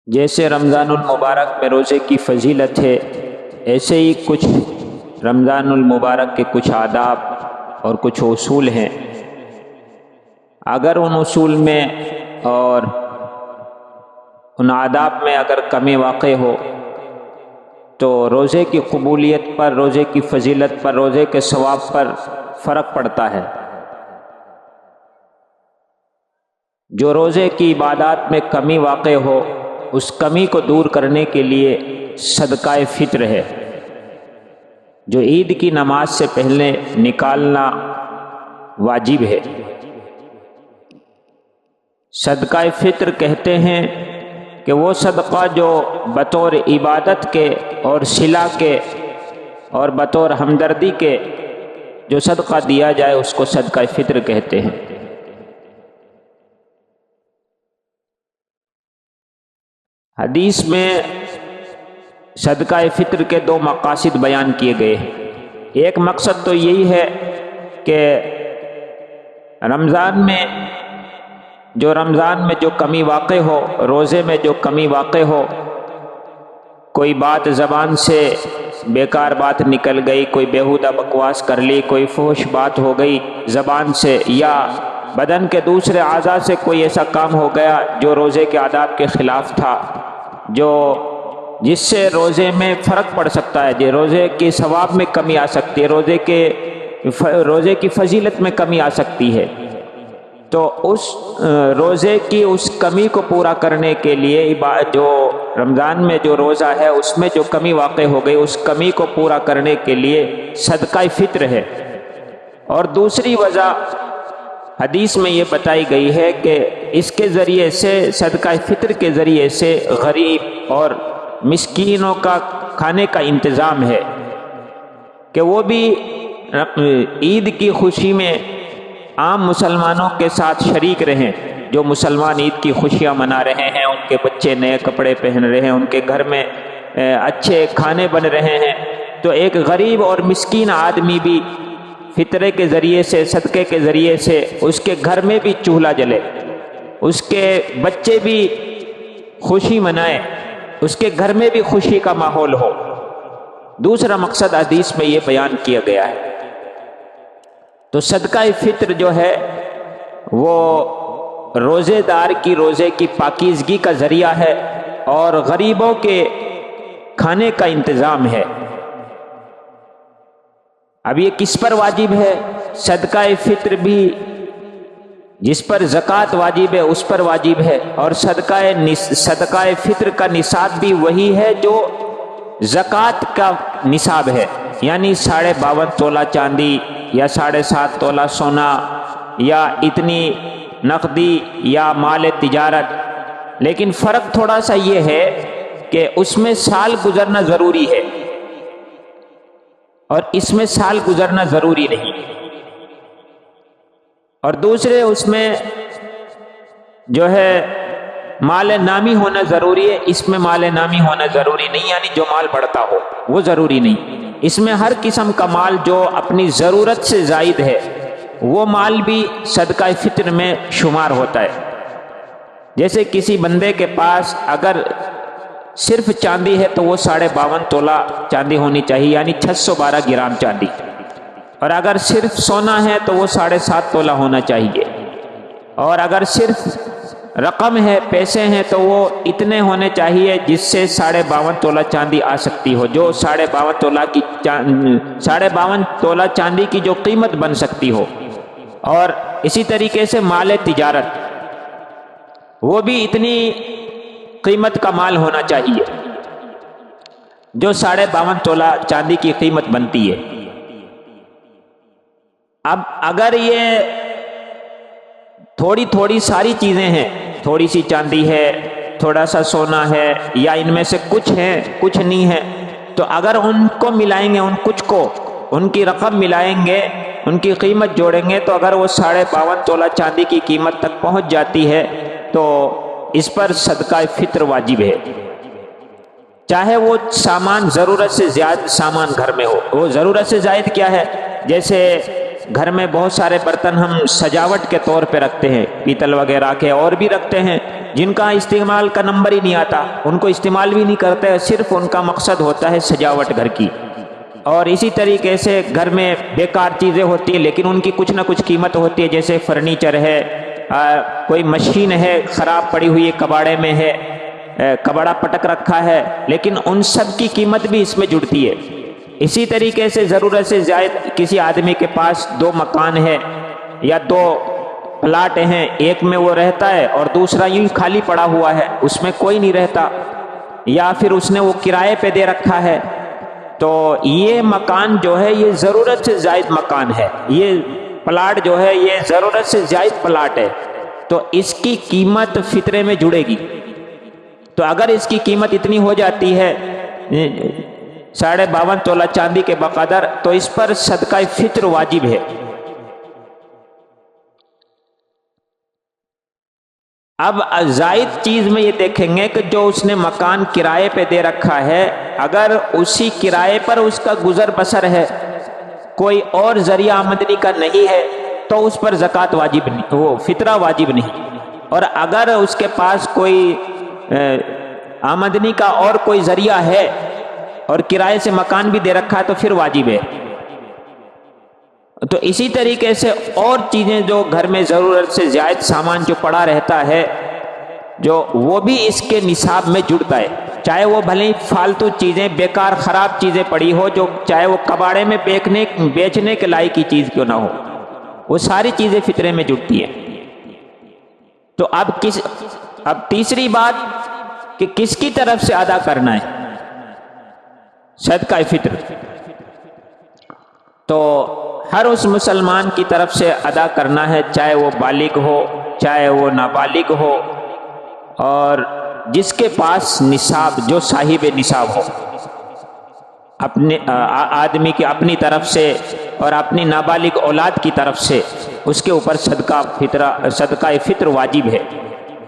جیسے رمضان المبارک میں روزے کی فضیلت ہے، ایسے ہی کچھ رمضان المبارک کے کچھ آداب اور کچھ اصول ہیں۔ اگر ان اصول میں اور ان آداب میں اگر کمی واقع ہو تو روزے کی قبولیت پر، روزے کی فضیلت پر، روزے کے ثواب پر فرق پڑتا ہے۔ جو روزے کی عبادات میں کمی واقع ہو، اس کمی کو دور کرنے کے لیے صدقہ فطر ہے، جو عید کی نماز سے پہلے نکالنا واجب ہے۔ صدقہ فطر کہتے ہیں کہ وہ صدقہ جو بطور عبادت کے اور صلہ کے اور بطور ہمدردی کے جو صدقہ دیا جائے اس کو صدقہ فطر کہتے ہیں۔ حدیث میں صدقہ فطر کے دو مقاصد بیان کیے گئے ہیں۔ ایک مقصد تو یہی ہے کہ رمضان میں جو کمی واقع ہو، روزے میں جو کمی واقع ہو، کوئی بات زبان سے بیکار بات نکل گئی، کوئی بیہودہ بکواس کر لی، کوئی فحش بات ہو گئی زبان سے، یا بدن کے دوسرے اعضاء سے کوئی ایسا کام ہو گیا جو روزے کے آداب کے خلاف تھا، جس سے روزے میں فرق پڑ سکتا ہے، جو روزے کے ثواب میں کمی آ سکتی ہے، روزے کی فضیلت میں کمی آ سکتی ہے، تو اس روزے کی اس کمی کو پورا کرنے کے لیے جو رمضان میں جو روزہ ہے اس میں جو کمی واقع ہو گئی، اس کمی کو پورا کرنے کے لیے صدقہ فطر ہے۔ اور دوسری وجہ حدیث میں یہ بتائی گئی ہے کہ اس کے ذریعے سے، صدقہ فطر کے ذریعے سے غریب اور مسکینوں کا کھانے کا انتظام ہے، کہ وہ بھی عید کی خوشی میں عام مسلمانوں کے ساتھ شریک رہیں۔ جو مسلمان عید کی خوشیاں منا رہے ہیں، ان کے بچے نئے کپڑے پہن رہے ہیں، ان کے گھر میں اچھے کھانے بن رہے ہیں، تو ایک غریب اور مسکین آدمی بھی فطرے کے ذریعے سے، صدقے کے ذریعے سے اس کے گھر میں بھی چولہا جلے، اس کے بچے بھی خوشی منائیں، اس کے گھر میں بھی خوشی کا ماحول ہو۔ دوسرا مقصد حدیث میں یہ بیان کیا گیا ہے۔ تو صدقہ فطر جو ہے وہ روزے دار کی روزے کی پاکیزگی کا ذریعہ ہے اور غریبوں کے کھانے کا انتظام ہے۔ اب یہ کس پر واجب ہے؟ صدقہ فطر بھی جس پر زکوٰۃ واجب ہے اس پر واجب ہے، اور صدقہ فطر کا نصاب بھی وہی ہے جو زکوٰۃ کا نصاب ہے، یعنی 52.5 تولہ چاندی یا 7.5 تولہ سونا یا اتنی نقدی یا مال تجارت۔ لیکن فرق تھوڑا سا یہ ہے کہ اس میں سال گزرنا ضروری ہے اور اس میں سال گزرنا ضروری نہیں، اور دوسرے اس میں جو ہے مال نامی ہونا ضروری ہے، اس میں مال نامی ہونا ضروری نہیں، یعنی جو مال بڑھتا ہو وہ ضروری نہیں۔ اس میں ہر قسم کا مال جو اپنی ضرورت سے زائد ہے وہ مال بھی صدقہ فطر میں شمار ہوتا ہے۔ جیسے کسی بندے کے پاس اگر صرف چاندی ہے تو وہ 52.5 تولہ چاندی ہونی چاہیے، یعنی 612 گرام چاندی، اور اگر صرف سونا ہے تو وہ 7.5 تولہ ہونا چاہیے، اور اگر صرف رقم ہے، پیسے ہیں، تو وہ اتنے ہونے چاہیے جس سے 52.5 تولہ چاندی آ سکتی ہو، جو 52.5 تولہ چاندی کی جو قیمت بن سکتی ہو۔ اور اسی طریقے سے مال تجارت، وہ بھی اتنی قیمت کا مال ہونا چاہیے جو 52.5 تولہ چاندی کی قیمت بنتی ہے۔ اب اگر یہ تھوڑی ساری چیزیں ہیں، تھوڑی سی چاندی ہے، تھوڑا سا سونا ہے، یا ان میں سے کچھ ہیں کچھ نہیں ہے، تو اگر ان کو ملائیں گے، ان کچھ کو، ان کی رقم ملائیں گے، ان کی قیمت جوڑیں گے، تو اگر وہ 52.5 تولہ چاندی کی قیمت تک پہنچ جاتی ہے تو اس پر صدقہ فطر واجب ہے، چاہے وہ سامان ضرورت سے زیادہ سامان گھر میں ہو۔ وہ ضرورت سے زائد کیا ہے؟ جیسے گھر میں بہت سارے برتن ہم سجاوٹ کے طور پہ رکھتے ہیں، پیتل وغیرہ کے، اور بھی رکھتے ہیں جن کا استعمال کا نمبر ہی نہیں آتا، ان کو استعمال بھی نہیں کرتے، صرف ان کا مقصد ہوتا ہے سجاوٹ گھر کی۔ اور اسی طریقے سے گھر میں بیکار چیزیں ہوتی ہیں لیکن ان کی کچھ نہ کچھ قیمت ہوتی ہے، جیسے فرنیچر ہے، کوئی مشین ہے خراب پڑی ہوئی کباڑے میں ہے، کباڑا پٹک رکھا ہے، لیکن ان سب کی قیمت بھی اس میں جڑتی ہے۔ اسی طریقے سے ضرورت سے زائد کسی آدمی کے پاس 2 مکان ہے یا 2 پلاٹ ہیں، ایک میں وہ رہتا ہے اور دوسرا یوں خالی پڑا ہوا ہے، اس میں کوئی نہیں رہتا، یا پھر اس نے وہ کرائے پہ دے رکھا ہے، تو یہ مکان جو ہے یہ ضرورت سے زائد مکان ہے، یہ پلاٹ جو ہے یہ ضرورت سے زائد پلاٹ ہے، تو اس کی قیمت فطرے میں جڑے گی۔ تو اگر اس کی قیمت اتنی ہو جاتی ہے 52.5 تولہ چاندی کے بقدر، تو اس پر صدقہ فطر واجب ہے۔ اب زائد چیز میں یہ دیکھیں گے کہ جو اس نے مکان کرائے پہ دے رکھا ہے، اگر اسی کرائے پر اس کا گزر بسر ہے، کوئی اور ذریعہ آمدنی کا نہیں ہے، تو اس پر زکوٰۃ واجب نہیں، وہ فطرہ واجب نہیں۔ اور اگر اس کے پاس کوئی آمدنی کا اور کوئی ذریعہ ہے اور کرائے سے مکان بھی دے رکھا ہے تو پھر واجب ہے۔ تو اسی طریقے سے اور چیزیں جو گھر میں ضرورت سے زائد سامان جو پڑا رہتا ہے، جو وہ بھی اس کے نصاب میں جڑتا ہے، چاہے وہ بھلے ہی فالتو چیزیں، بیکار خراب چیزیں پڑی ہو، جو چاہے وہ کباڑے میں بیچنے کے لائق کی چیز کیوں نہ ہو، وہ ساری چیزیں فطرے میں جڑتی ہیں۔ تو اب تیسری بات کہ کس کی طرف سے ادا کرنا ہے صدقہ فطر، تو ہر اس مسلمان کی طرف سے ادا کرنا ہے، چاہے وہ بالغ ہو چاہے وہ نابالغ ہو، اور جس کے پاس نصاب، جو صاحب نصاب ہو، اپنے آدمی کی اپنی طرف سے اور اپنی نابالغ اولاد کی طرف سے اس کے اوپر صدقہ فطر واجب ہے۔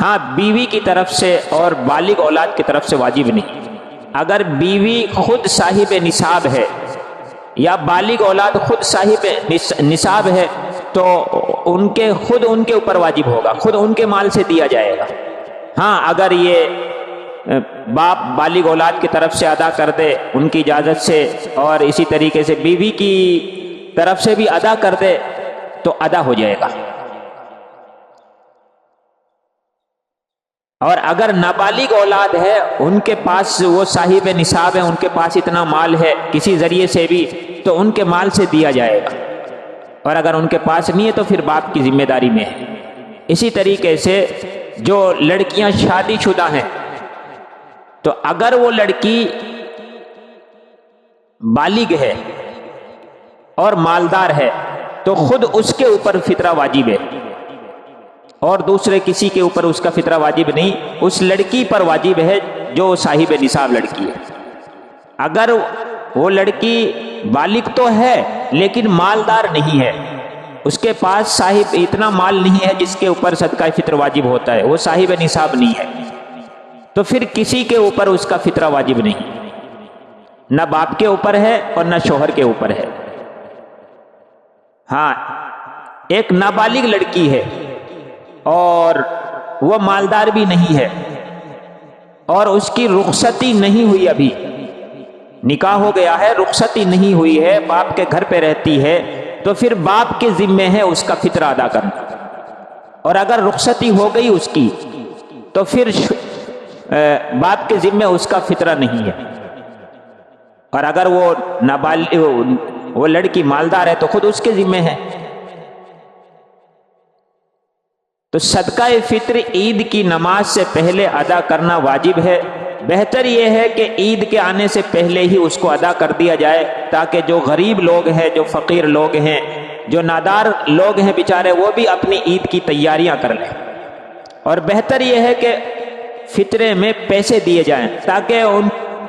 ہاں، بیوی کی طرف سے اور بالغ اولاد کی طرف سے واجب نہیں۔ اگر بیوی خود صاحب نصاب ہے یا بالغ اولاد خود صاحب نصاب ہے تو ان کے اوپر واجب ہوگا، خود ان کے مال سے دیا جائے گا۔ ہاں، اگر یہ باپ بالغ اولاد کی طرف سے ادا کر دے ان کی اجازت سے، اور اسی طریقے سے بیوی کی طرف سے بھی ادا کر دے تو ادا ہو جائے گا۔ اور اگر نابالغ اولاد ہے، ان کے پاس وہ صاحب نصاب ہے، ان کے پاس اتنا مال ہے کسی ذریعے سے بھی، تو ان کے مال سے دیا جائے گا، اور اگر ان کے پاس نہیں ہے تو پھر باپ کی ذمہ داری میں ہے۔ اسی طریقے سے جو لڑکیاں شادی شدہ ہیں، تو اگر وہ لڑکی بالغ ہے اور مالدار ہے تو خود اس کے اوپر فطرہ واجب ہے، اور دوسرے کسی کے اوپر اس کا فطرہ واجب نہیں، اس لڑکی پر واجب ہے جو صاحب نصاب لڑکی ہے۔ اگر وہ لڑکی بالغ تو ہے لیکن مالدار نہیں ہے، اس کے پاس صاحب اتنا مال نہیں ہے جس کے اوپر صدقہ فطر واجب ہوتا ہے، وہ صاحب نصاب نہیں ہے، تو پھر کسی کے اوپر اس کا فطرہ واجب نہیں، نہ باپ کے اوپر ہے اور نہ شوہر کے اوپر ہے۔ ہاں، ایک نابالغ لڑکی ہے اور وہ مالدار بھی نہیں ہے، اور اس کی رخصتی نہیں ہوئی، ابھی نکاح ہو گیا ہے، رخصتی نہیں ہوئی ہے، باپ کے گھر پہ رہتی ہے، تو پھر باپ کے ذمے ہے اس کا فطرہ ادا کرنا۔ اور اگر رخصتی ہو گئی اس کی تو پھر باپ کے ذمے اس کا فطرہ نہیں ہے۔ اور اگر وہ لڑکی مالدار ہے تو خود اس کے ذمے ہے۔ تو صدقہ فطر عید کی نماز سے پہلے ادا کرنا واجب ہے۔ بہتر یہ ہے کہ عید کے آنے سے پہلے ہی اس کو ادا کر دیا جائے، تاکہ جو غریب لوگ ہیں، جو فقیر لوگ ہیں، جو نادار لوگ ہیں بیچارے، وہ بھی اپنی عید کی تیاریاں کر لیں۔ اور بہتر یہ ہے کہ فطرے میں پیسے دیے جائیں تاکہ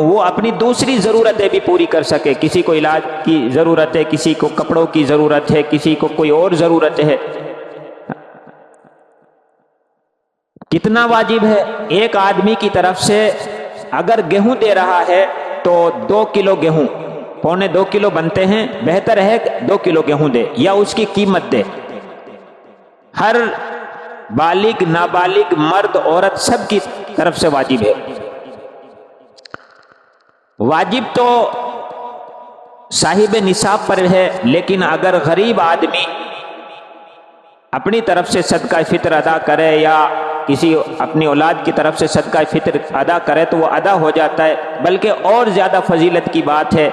وہ اپنی دوسری ضرورتیں بھی پوری کر سکے، کسی کو علاج کی ضرورت ہے، کسی کو کپڑوں کی ضرورت ہے، کسی کو کوئی اور ضرورت ہے۔ کتنا واجب ہے؟ ایک آدمی کی طرف سے اگر گیہوں دے رہا ہے تو 2 کلو گیہوں پونے 2 کلو بنتے ہیں، بہتر ہے 2 کلو گیہوں دے یا اس کی قیمت دے۔ ہر بالغ نابالغ مرد عورت سب کی طرف سے واجب ہے۔ واجب تو صاحب نصاب پر ہے، لیکن اگر غریب آدمی اپنی طرف سے صدقہ فطر ادا کرے یا کسی اپنی اولاد کی طرف سے صدقہ فطر ادا کرے تو وہ ادا ہو جاتا ہے، بلکہ اور زیادہ فضیلت کی بات ہے۔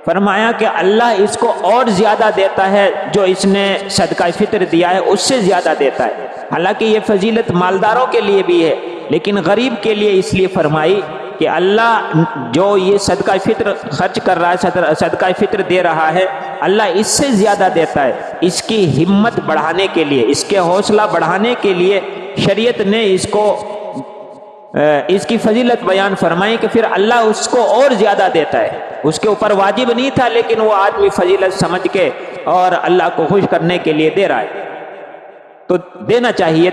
فرمایا کہ اللہ اس کو اور زیادہ دیتا ہے، جو اس نے صدقہ فطر دیا ہے اس سے زیادہ دیتا ہے۔ حالانکہ یہ فضیلت مالداروں کے لیے بھی ہے، لیکن غریب کے لیے اس لیے فرمائی کہ اللہ جو یہ صدقہ فطر خرچ کر رہا ہے، صدقہ فطر دے رہا ہے، اللہ اس سے زیادہ دیتا ہے۔ اس کی ہمت بڑھانے کے لیے، اس کے حوصلہ بڑھانے کے لیے شریعت نے اس کی فضیلت بیان فرمائی کہ پھر اللہ اس کو اور زیادہ دیتا ہے۔ اس کے اوپر واجب نہیں تھا، لیکن وہ آدمی فضیلت سمجھ کے اور اللہ کو خوش کرنے کے لیے دے رہا ہے، تو دینا چاہیے۔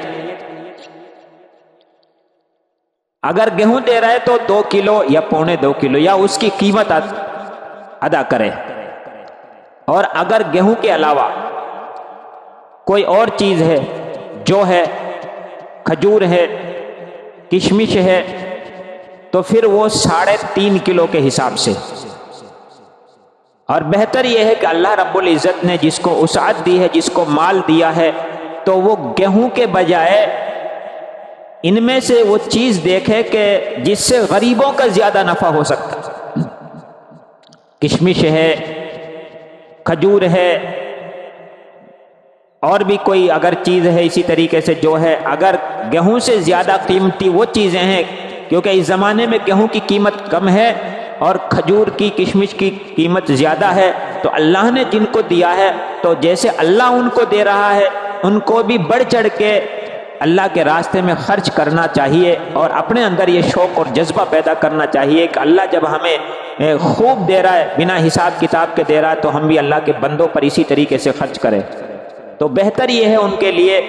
اگر گیہوں دے رہا ہے تو 2 کلو یا پونے 2 کلو یا اس کی قیمت ادا کرے۔ اور اگر گیہوں کے علاوہ کوئی اور چیز ہے، جو ہے کھجور ہے، کشمش ہے، تو پھر وہ 3.5 کلو کے حساب سے۔ اور بہتر یہ ہے کہ اللہ رب العزت نے جس کو وسعت دی ہے، جس کو مال دیا ہے، تو وہ گیہوں کے بجائے ان میں سے وہ چیز دیکھے کہ جس سے غریبوں کا زیادہ نفع ہو سکتا۔ کشمش ہے، کھجور ہے، اور بھی کوئی اگر چیز ہے اسی طریقے سے جو ہے، اگر گیہوں سے زیادہ قیمتی وہ چیزیں ہیں، کیونکہ اس زمانے میں گیہوں کی قیمت کم ہے اور کھجور کی، کشمش کی قیمت زیادہ ہے، تو اللہ نے جن کو دیا ہے تو جیسے اللہ ان کو دے رہا ہے، ان کو بھی بڑھ چڑھ کے اللہ کے راستے میں خرچ کرنا چاہیے، اور اپنے اندر یہ شوق اور جذبہ پیدا کرنا چاہیے کہ اللہ جب ہمیں خوب دے رہا ہے، بنا حساب کتاب کے دے رہا ہے، تو ہم بھی اللہ کے بندوں پر اسی طریقے سے خرچ کریں۔ تو بہتر یہ ہے ان کے لیے،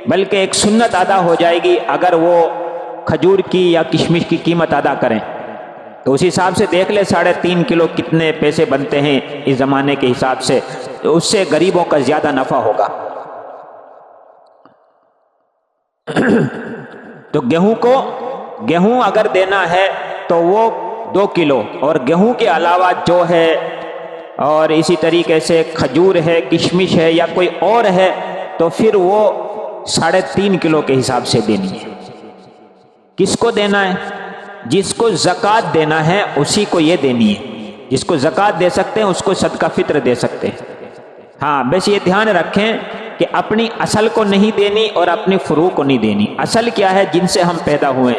بلکہ ایک سنت ادا ہو جائے گی اگر وہ کھجور کی یا کشمش کی قیمت ادا کریں۔ تو اس حساب سے دیکھ لے 3.5 کلو کتنے پیسے بنتے ہیں اس زمانے کے حساب سے، تو اس سے غریبوں کا زیادہ نفع ہوگا۔ تو گیہوں اگر دینا ہے تو وہ 2 کلو، اور گیہوں کے علاوہ جو ہے، اور اسی طریقے سے کھجور ہے، کشمش ہے یا کوئی اور ہے، تو پھر وہ 3.5 کلو کے حساب سے دینی ہے۔ کس کو دینا ہے؟ جس کو زکوٰۃ دینا ہے اسی کو یہ دینی ہے۔ جس کو زکوٰۃ دے سکتے ہیں اس کو صدقہ فطر دے سکتے ہیں۔ ہاں، بس یہ دھیان رکھیں کہ اپنی اصل کو نہیں دینی اور اپنی فروع کو نہیں دینی۔ اصل کیا ہے؟ جن سے ہم پیدا ہوئے،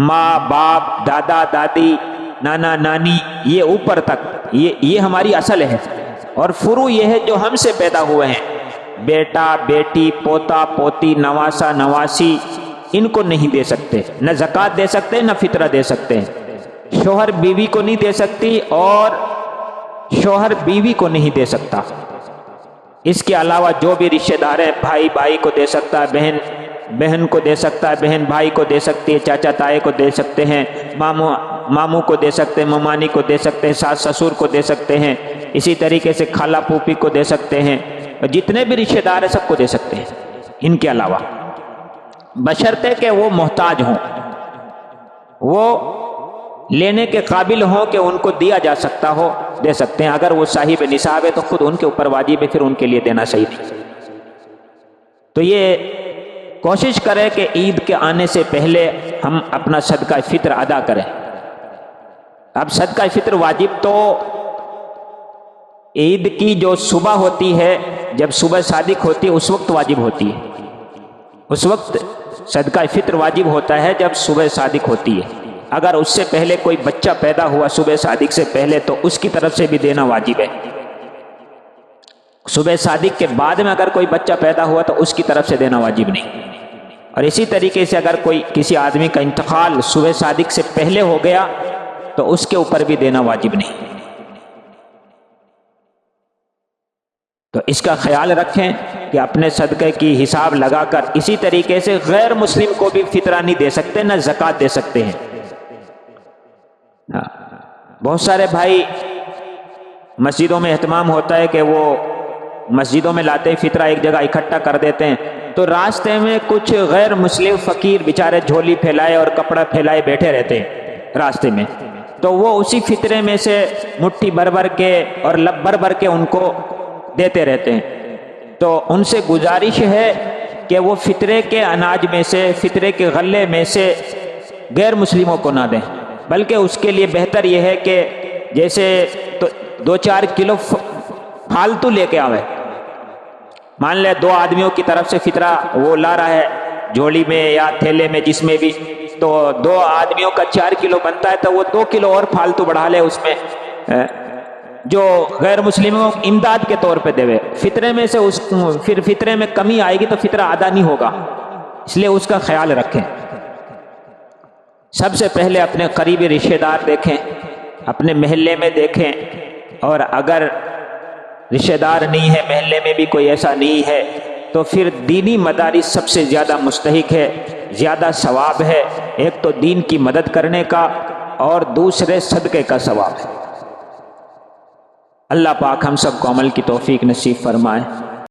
ماں باپ، دادا دادی، نانا نانی، یہ اوپر تک، یہ ہماری اصل ہے، اور فروع یہ ہے جو ہم سے پیدا ہوئے ہیں، بیٹا بیٹی، پوتا پوتی، نواسا نواسی، ان کو نہیں دے سکتے، نہ زکوٰۃ دے سکتے نہ فطرہ دے سکتے ہیں۔ شوہر بیوی کو نہیں دے سکتی اور شوہر بیوی کو نہیں دے سکتا۔ اس کے علاوہ جو بھی رشتہ دار ہیں، بھائی بھائی کو دے سکتا ہے، بہن بہن کو دے سکتا ہے، بہن بھائی کو دے سکتی ہے، چاچا تائے کو دے سکتے ہیں، ماموں کو دے سکتے ہیں، ممانی کو دے سکتے ہیں، ساس سسور کو دے سکتے ہیں، اسی طریقے سے خالہ پھوپھی کو دے سکتے ہیں، جتنے بھی رشتہ دار ہیں سب کو دے سکتے ہیں۔ ان کے علاوہ بشرطے کہ وہ محتاج ہوں، وہ لینے کے قابل ہوں کہ ان کو دیا جا سکتا ہو، دے سکتے ہیں۔ اگر وہ صاحب نصاب ہے تو خود ان کے اوپر واجب ہے، پھر ان کے لیے دینا صحیح نہیں۔ تو یہ کوشش کریں کہ عید کے آنے سے پہلے ہم اپنا صدقہ فطر ادا کریں۔ اب صدقہ فطر واجب تو عید کی جو صبح ہوتی ہے، جب صبح صادق ہوتی ہے اس وقت واجب ہوتی ہے، اس وقت صدقہ فطر واجب ہوتا ہے جب صبح صادق ہوتی ہے۔ اگر اس سے پہلے کوئی بچہ پیدا ہوا صبح صادق سے پہلے تو اس کی طرف سے بھی دینا واجب ہے۔ صبح صادق کے بعد میں اگر کوئی بچہ پیدا ہوا تو اس کی طرف سے دینا واجب نہیں۔ اور اسی طریقے سے اگر کسی آدمی کا انتقال صبح صادق سے پہلے ہو گیا تو اس کے اوپر بھی دینا واجب نہیں۔ تو اس کا خیال رکھیں کہ اپنے صدقے کی حساب لگا کر، اسی طریقے سے غیر مسلم کو بھی فطرہ نہیں دے سکتے، نہ زکوٰۃ دے سکتے ہیں۔ بہت سارے بھائی مسجدوں میں اہتمام ہوتا ہے کہ وہ مسجدوں میں لاتے فطرہ ایک جگہ اکٹھا کر دیتے ہیں، تو راستے میں کچھ غیر مسلم فقیر بیچارے جھولی پھیلائے اور کپڑا پھیلائے بیٹھے رہتے ہیں راستے میں، تو وہ اسی فطرے میں سے مٹھی بھر بھر کے اور لب بھر بھر کے ان کو دیتے رہتے ہیں۔ تو ان سے گزارش ہے کہ وہ فطرے کے اناج میں سے، فطرے کے غلے میں سے غیر مسلموں کو نہ دیں، بلکہ اس کے لیے بہتر یہ ہے کہ جیسے 2-4 کلو پھالتو لے کے آوے۔ مان لے 2 آدمیوں کی طرف سے فطرہ وہ لا رہا ہے جھولی میں یا تھیلے میں جس میں بھی، تو 2 آدمیوں کا 4 کلو بنتا ہے، تو وہ 2 کلو اور پھالتو بڑھا لے اس میں، جو غیر مسلموں کو امداد کے طور پہ دے۔ فطرے میں سے پھر فطرے میں کمی آئے گی تو فطرہ ادا نہیں ہوگا، اس لیے اس کا خیال رکھیں۔ سب سے پہلے اپنے قریبی رشتہ دار دیکھیں، اپنے محلے میں دیکھیں، اور اگر رشتہ دار نہیں ہے، محلے میں بھی کوئی ایسا نہیں ہے، تو پھر دینی مدارس سب سے زیادہ مستحق ہے، زیادہ ثواب ہے۔ ایک تو دین کی مدد کرنے کا اور دوسرے صدقے کا ثواب ہے۔ اللہ پاک ہم سب کو عمل کی توفیق نصیب فرمائے۔